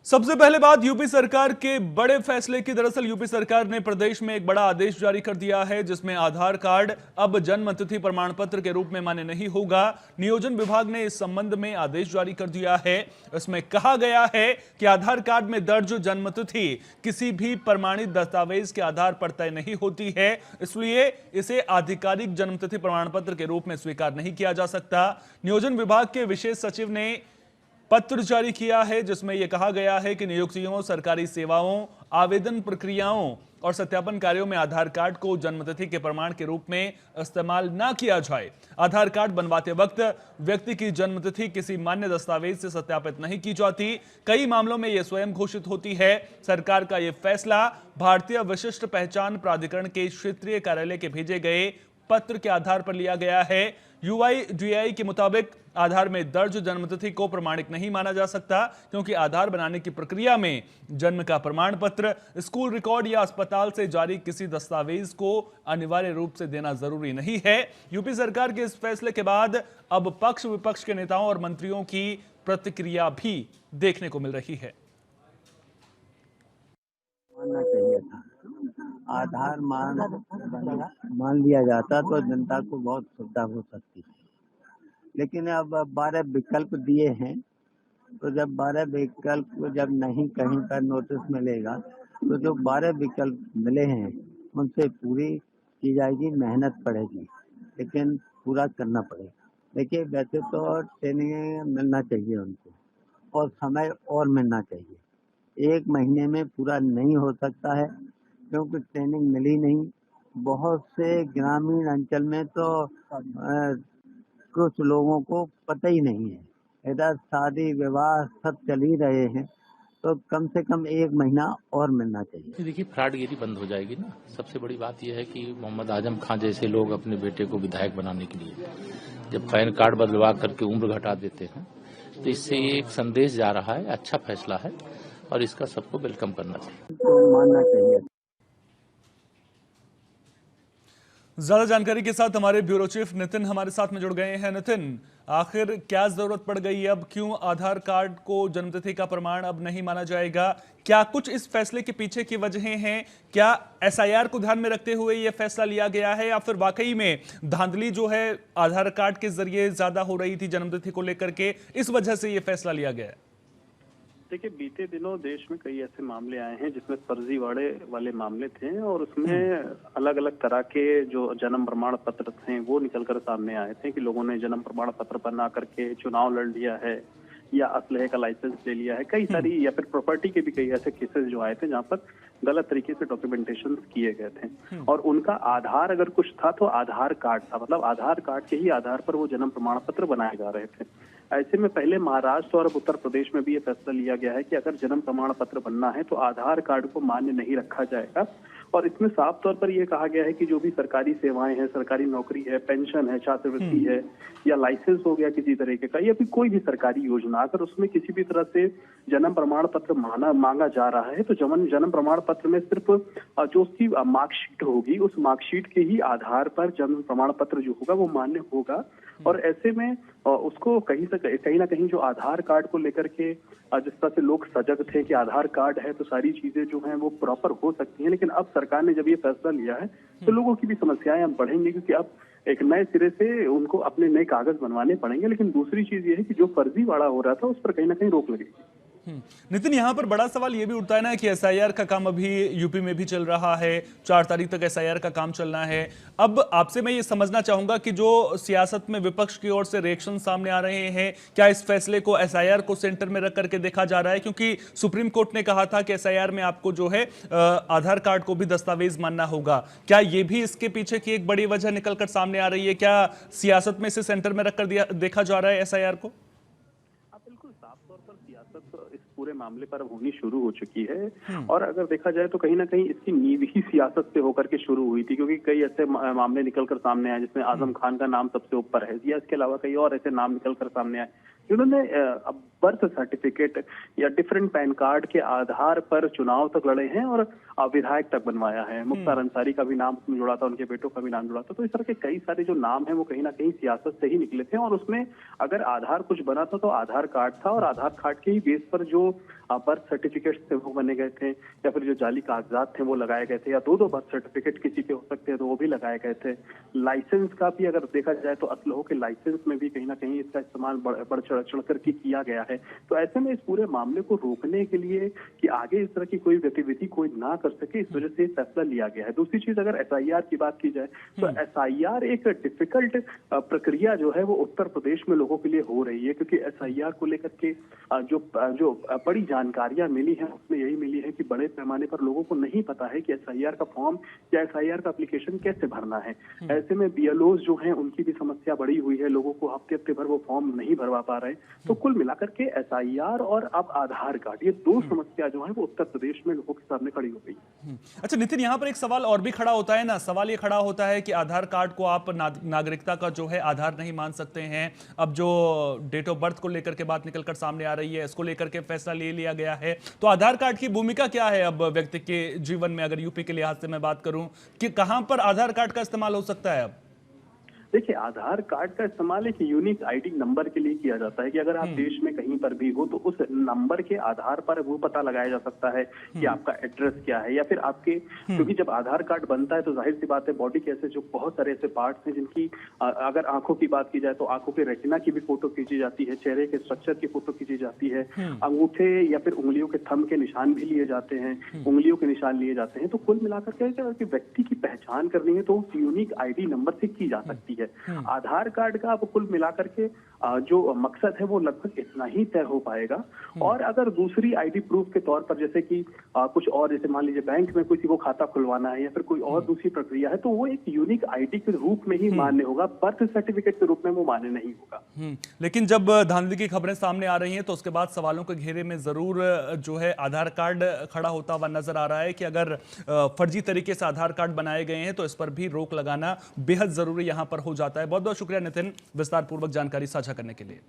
सबसे पहले बात यूपी सरकार के बड़े फैसले की। दरअसल यूपी सरकार ने प्रदेश में एक बड़ा आदेश जारी कर दिया है जिसमें आधार कार्ड अब जन्म तिथि प्रमाण पत्र के रूप में मान्य नहीं होगा। नियोजन विभाग ने इस संबंध में आदेश जारी कर दिया है। इसमें कहा गया है कि आधार कार्ड में दर्ज जन्म तिथि किसी भी प्रमाणित दस्तावेज के आधार पर तय नहीं होती है, इसलिए इसे आधिकारिक जन्म तिथि प्रमाण पत्र के रूप में स्वीकार नहीं किया जा सकता। नियोजन विभाग के विशेष सचिव ने पत्र जारी किया है जिसमें यह कहा गया है कि नियुक्तियों, सरकारी सेवाओं, आवेदन प्रक्रियाओं और सत्यापन कार्यों में आधार कार्ड को जन्मतिथि के प्रमाण के रूप में इस्तेमाल ना किया जाए। आधार कार्ड बनवाते वक्त व्यक्ति की जन्मतिथि किसी मान्य दस्तावेज से सत्यापित नहीं की जाती। कई मामलों में यह स्वयं घोषित होती है। सरकार का यह फैसला भारतीय विशिष्ट पहचान प्राधिकरण के क्षेत्रीय कार्यालय के भेजे गए पत्र के आधार पर लिया गया है। यूआईडीएआई के मुताबिक आधार में दर्ज जन्मतिथि को प्रमाणिक नहीं माना जा सकता क्योंकि आधार बनाने की प्रक्रिया में जन्म का प्रमाण पत्र, स्कूल रिकॉर्ड या अस्पताल से जारी किसी दस्तावेज को अनिवार्य रूप से देना जरूरी नहीं है। यूपी सरकार के इस फैसले के बाद अब पक्ष विपक्ष के नेताओं और मंत्रियों की प्रतिक्रिया भी देखने को मिल रही है। मानना चाहिए था। आधार मान लिया जाता तो जनता को बहुत सुविधा हो सकती है, लेकिन अब 12 विकल्प दिए हैं, तो जब 12 विकल्प जब नहीं कहीं पर नोटिस मिलेगा तो जो 12 विकल्प मिले हैं उनसे पूरी की जाएगी, मेहनत पड़ेगी, लेकिन पूरा करना पड़ेगा। देखिए, वैसे तो ट्रेनिंग मिलना चाहिए उनको और समय और मिलना चाहिए। 1 महीने में पूरा नहीं हो सकता है क्योंकि ट्रेनिंग मिली नहीं। बहुत से ग्रामीण अंचल में तो कुछ लोगों को पता ही नहीं है। इधर शादी विवाह सब चल ही रहे हैं, तो कम से कम 1 महीना और मिलना चाहिए। देखिए, फ्रॉडगिरी बंद हो जाएगी ना। सबसे बड़ी बात यह है कि मोहम्मद आजम खां जैसे लोग अपने बेटे को विधायक बनाने के लिए जब पैन कार्ड बदलवा करके उम्र घटा देते हैं, तो इससे ये एक संदेश जा रहा है। अच्छा फैसला है और इसका सबको वेलकम करना चाहिए। तो मानना चाहिए। ज्यादा जानकारी के साथ हमारे ब्यूरो चीफ नितिन हमारे साथ में जुड़ गए हैं। नितिन, आखिर क्या जरूरत पड़ गई अब? क्यों आधार कार्ड को जन्मतिथि का प्रमाण अब नहीं माना जाएगा? क्या कुछ इस फैसले के पीछे की वजहें हैं? क्या एसआईआर को ध्यान में रखते हुए यह फैसला लिया गया है या फिर वाकई में धांधली जो है आधार कार्ड के जरिए ज्यादा हो रही थी जन्मतिथि को लेकर के, इस वजह से यह फैसला लिया गया है? देखिए, बीते दिनों देश में कई ऐसे मामले आए हैं जिसमें फर्जीवाड़े वाले मामले थे और उसमें अलग अलग तरह के जो जन्म प्रमाण पत्र थे वो निकलकर सामने आए थे कि लोगों ने जन्म प्रमाण पत्र बना करके चुनाव लड़ लिया है या असलहे का लाइसेंस ले लिया है। कई सारी या फिर प्रॉपर्टी के भी कई ऐसे केसेस जो आए थे जहां पर गलत तरीके से डॉक्यूमेंटेशन किए गए थे और उनका आधार अगर कुछ था तो आधार कार्ड था, मतलब आधार कार्ड के ही आधार पर वो जन्म प्रमाण पत्र बनाए जा रहे थे। ऐसे में पहले महाराष्ट्र और अब उत्तर प्रदेश में भी ये फैसला लिया गया है कि अगर जन्म प्रमाण पत्र बनना है तो आधार कार्ड को मान्य नहीं रखा जाएगा और इसमें साफ तौर पर यह कहा गया है कि जो भी सरकारी सेवाएं हैं, सरकारी नौकरी है, पेंशन है, छात्रवृत्ति है या लाइसेंस हो गया किसी तरीके का या फिर कोई भी सरकारी योजना, अगर उसमें किसी भी तरह से जन्म प्रमाण पत्र मांगा जा रहा है तो जन्म प्रमाण पत्र में सिर्फ जो उसकी मार्कशीट होगी उस मार्कशीट के ही आधार पर जन्म प्रमाण पत्र जो होगा वो मान्य होगा। और ऐसे में उसको कहीं ना कहीं जो आधार कार्ड को लेकर के जिस तरह से लोग सजग थे कि आधार कार्ड है तो सारी चीजें जो हैं वो प्रॉपर हो सकती हैं, लेकिन अब सरकार ने जब ये फैसला लिया है तो लोगों की भी समस्याएं अब बढ़ेंगी क्योंकि अब एक नए सिरे से उनको अपने नए कागज बनवाने पड़ेंगे। लेकिन दूसरी चीज ये है कि जो फर्जीवाड़ा हो रहा था उस पर कहीं ना कहीं रोक लगेगी। नितिन, यहां पर बड़ा सवाल यह भी उठता है ना कि एसआईआर का काम अभी यूपी में भी चल रहा है, 4 तारीख तक एसआईआर का काम चलना है। अब आपसे मैं ये समझना चाहूंगा कि जो सियासत में विपक्ष की ओर से रिएक्शन सामने आ रहे हैं, क्या इस फैसले को एसआईआर को सेंटर में रख करके देखा जा रहा है? क्योंकि सुप्रीम कोर्ट ने कहा था कि एसआईआर में आपको जो है आधार कार्ड को भी दस्तावेज मानना होगा। क्या ये भी इसके पीछे की एक बड़ी वजह निकलकर सामने आ रही है? क्या सियासत में इसे सेंटर में रखकर देखा जा रहा है एसआईआर को? बिल्कुल साफ तौर पर सियासत इस पूरे मामले पर होनी शुरू हो चुकी है और अगर देखा जाए तो कहीं ना कहीं इसकी नींव ही सियासत से होकर के शुरू हुई थी क्योंकि कई ऐसे मामले निकलकर सामने आए जिसमें आजम खान का नाम सबसे ऊपर है या इसके अलावा कई और ऐसे नाम निकलकर सामने आए उन्होंने बर्थ सर्टिफिकेट या डिफरेंट पैन कार्ड के आधार पर चुनाव तक लड़े हैं और विधायक तक बनवाया है। मुख्तार अंसारी का भी नाम जुड़ा था, उनके बेटों का भी नाम जुड़ा था। तो इस तरह के कई सारे जो नाम है वो कहीं ना कहीं सियासत से ही निकले थे और उसमें अगर आधार कुछ बना था तो आधार कार्ड था और आधार कार्ड के ही बेस पर जो बर्थ सर्टिफिकेट थे वो बने गए थे या फिर जो जाली कागजात थे वो लगाए गए थे या दो बर्थ सर्टिफिकेट किसी के हो सकते हैं तो वो भी लगाए गए थे। लाइसेंस का भी अगर देखा जाए तो असलहों के लाइसेंस में भी कहीं ना कहीं इसका इस्तेमाल बढ़ चढ़ करके किया गया है। तो ऐसे में इस पूरे मामले को रोकने के लिए कि आगे इस तरह की कोई गतिविधि कोई ना कर सके, इस वजह से फैसला लिया गया है। दूसरी चीज, अगर एसआईआर की बात की जाए तो एसआईआर एक डिफिकल्ट प्रक्रिया जो है वो उत्तर प्रदेश में लोगों के लिए हो रही है, क्योंकि एसआईआर को लेकर के जो बड़ी जानकारियां मिली है उसमें यही मिली है कि बड़े पैमाने पर लोगों को नहीं पता है कि एसआईआर का फॉर्म या एसआईआर का एप्लीकेशन कैसे भरना है। ऐसे में बीएलओज जो हैं उनकी भी समस्या बढ़ी हुई है, लोगों को हफ्ते हफ्ते भर वो फॉर्म नहीं भरवा पा रहे। तो कुल मिलाकर के एसआईआर और अब आधार कार्ड, ये दो समस्या जो है वो उत्तर प्रदेश में लोगों के सामने खड़ी हो गई। अच्छा नितिन, यहाँ पर एक सवाल और भी खड़ा होता है ना, सवाल ये खड़ा होता है कि आधार कार्ड को आप नागरिकता का जो है आधार नहीं मान सकते हैं। अब जो डेट ऑफ बर्थ को लेकर के बात निकलकर सामने आ रही है, इसको लेकर के फैसला ले लिया गया है, तो आधार कार्ड की भूमिका क्या है अब व्यक्ति के जीवन में? अगर यूपी के लिहाज से मैं बात करूं कि कहां पर आधार कार्ड का इस्तेमाल हो सकता है अब? देखिए, आधार कार्ड का इस्तेमाल एक यूनिक आईडी नंबर के लिए किया जाता है कि अगर आप देश में कहीं पर भी हो तो उस नंबर के आधार पर वो पता लगाया जा सकता है कि आपका एड्रेस क्या है या फिर आपके, क्योंकि जब आधार कार्ड बनता है तो जाहिर सी बात है बॉडी के ऐसे जो बहुत सारे ऐसे पार्ट्स हैं जिनकी अगर आंखों की बात की जाए तो आंखों के रेटिना की भी फोटो खींची जाती है, चेहरे के स्ट्रक्चर की फोटो खींची जाती है, अंगूठे या फिर उंगलियों के थंब के निशान भी लिए जाते हैं, उंगलियों के निशान लिए जाते हैं। तो कुल मिलाकर के व्यक्ति की पहचान करनी है तो उस यूनिक आईडी नंबर से की जा सकती है। आधार कार्ड का अब कुल मिलाकर के जो मकसद है वो लगभग इतना ही तय हो पाएगा। और अगर दूसरी आईडी प्रूफ के तौर पर जैसे कि कुछ और, जैसे मान लीजिए बैंक में किसी को खाता खुलवाना है या फिर कोई और दूसरी प्रक्रिया है, तो वो एक यूनिक आईडी के रूप में ही मान्य होगा, बर्थ सर्टिफिकेट के रूप में वो मान्य नहीं होगा। लेकिन जब धांधली की खबरें सामने आ रही हैं तो उसके बाद सवालों के घेरे में जरूर जो है आधार कार्ड खड़ा होता हुआ नजर आ रहा है कि अगर फर्जी तरीके से आधार कार्ड बनाए गए हैं तो इस पर भी रोक लगाना बेहद जरूरी यहां पर हो जाता है। बहुत बहुत शुक्रिया नितिन, विस्तार पूर्वक जानकारी साझा करने के लिए।